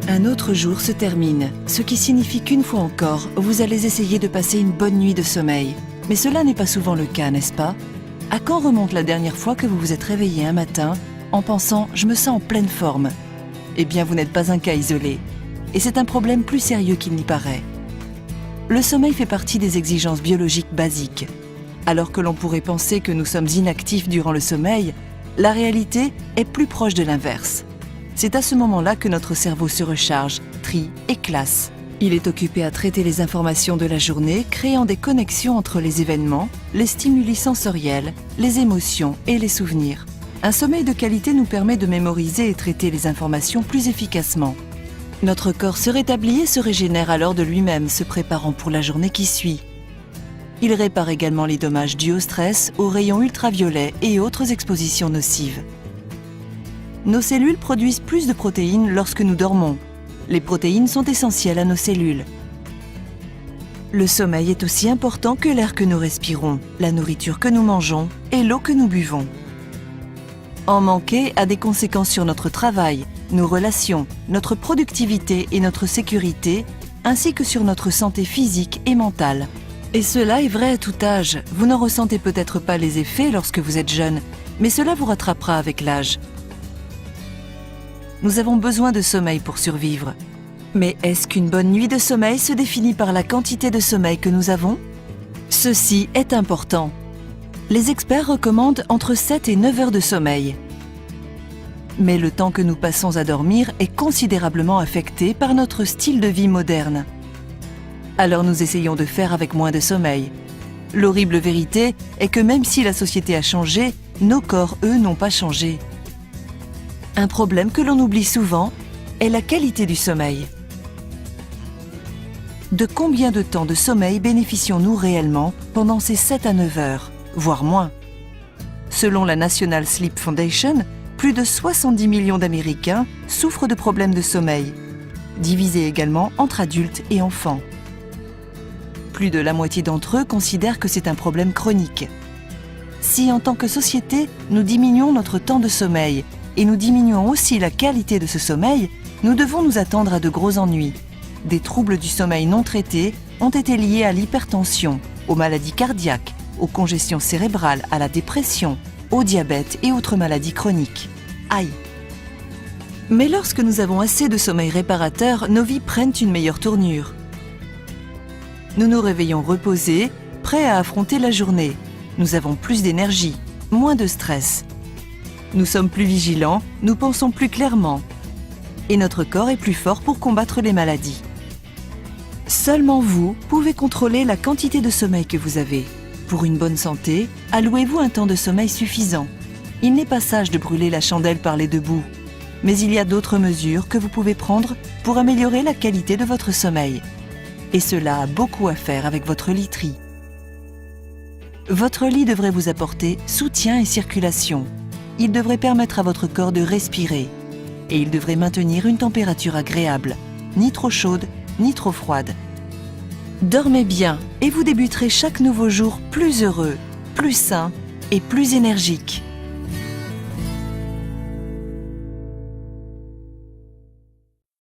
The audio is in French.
Un autre jour se termine, ce qui signifie qu'une fois encore, vous allez essayer de passer une bonne nuit de sommeil. Mais cela n'est pas souvent le cas, n'est-ce pas? À quand remonte la dernière fois que vous vous êtes réveillé un matin en pensant « je me sens en pleine forme ». Eh bien, vous n'êtes pas un cas isolé. Et c'est un problème plus sérieux qu'il n'y paraît. Le sommeil fait partie des exigences biologiques basiques. Alors que l'on pourrait penser que nous sommes inactifs durant le sommeil, la réalité est plus proche de l'inverse. C'est à ce moment-là que notre cerveau se recharge, trie et classe. Il est occupé à traiter les informations de la journée, créant des connexions entre les événements, les stimuli sensoriels, les émotions et les souvenirs. Un sommeil de qualité nous permet de mémoriser et traiter les informations plus efficacement. Notre corps se rétablit et se régénère alors de lui-même, se préparant pour la journée qui suit. Il répare également les dommages dus au stress, aux rayons ultraviolets et autres expositions nocives. Nos cellules produisent plus de protéines lorsque nous dormons. Les protéines sont essentielles à nos cellules. Le sommeil est aussi important que l'air que nous respirons, la nourriture que nous mangeons et l'eau que nous buvons. En manquer a des conséquences sur notre travail, nos relations, notre productivité et notre sécurité, ainsi que sur notre santé physique et mentale. Et cela est vrai à tout âge. Vous n'en ressentez peut-être pas les effets lorsque vous êtes jeune, mais cela vous rattrapera avec l'âge. Nous avons besoin de sommeil pour survivre. Mais est-ce qu'une bonne nuit de sommeil se définit par la quantité de sommeil que nous avons? Ceci est important. Les experts recommandent entre 7 et 9 heures de sommeil. Mais le temps que nous passons à dormir est considérablement affecté par notre style de vie moderne. Alors nous essayons de faire avec moins de sommeil. L'horrible vérité est que même si la société a changé, nos corps, eux, n'ont pas changé. Un problème que l'on oublie souvent est la qualité du sommeil. De combien de temps de sommeil bénéficions-nous réellement pendant ces 7 à 9 heures, voire moins? Selon la National Sleep Foundation, plus de 70 millions d'Américains souffrent de problèmes de sommeil, divisés également entre adultes et enfants. Plus de la moitié d'entre eux considèrent que c'est un problème chronique. Si en tant que société, nous diminuons notre temps de sommeil et nous diminuons aussi la qualité de ce sommeil, nous devons nous attendre à de gros ennuis. Des troubles du sommeil non traités ont été liés à l'hypertension, aux maladies cardiaques, aux congestions cérébrales, à la dépression, au diabète et autres maladies chroniques. Aïe! Mais lorsque nous avons assez de sommeil réparateur, nos vies prennent une meilleure tournure. Nous nous réveillons reposés, prêts à affronter la journée. Nous avons plus d'énergie, moins de stress. Nous sommes plus vigilants, nous pensons plus clairement. Et notre corps est plus fort pour combattre les maladies. Seulement vous pouvez contrôler la quantité de sommeil que vous avez. Pour une bonne santé, allouez-vous un temps de sommeil suffisant. Il n'est pas sage de brûler la chandelle par les deux bouts. Mais il y a d'autres mesures que vous pouvez prendre pour améliorer la qualité de votre sommeil. Et cela a beaucoup à faire avec votre literie. Votre lit devrait vous apporter soutien et circulation. Il devrait permettre à votre corps de respirer. Et il devrait maintenir une température agréable, ni trop chaude, ni trop froide. Dormez bien et vous débuterez chaque nouveau jour plus heureux, plus sain et plus énergique.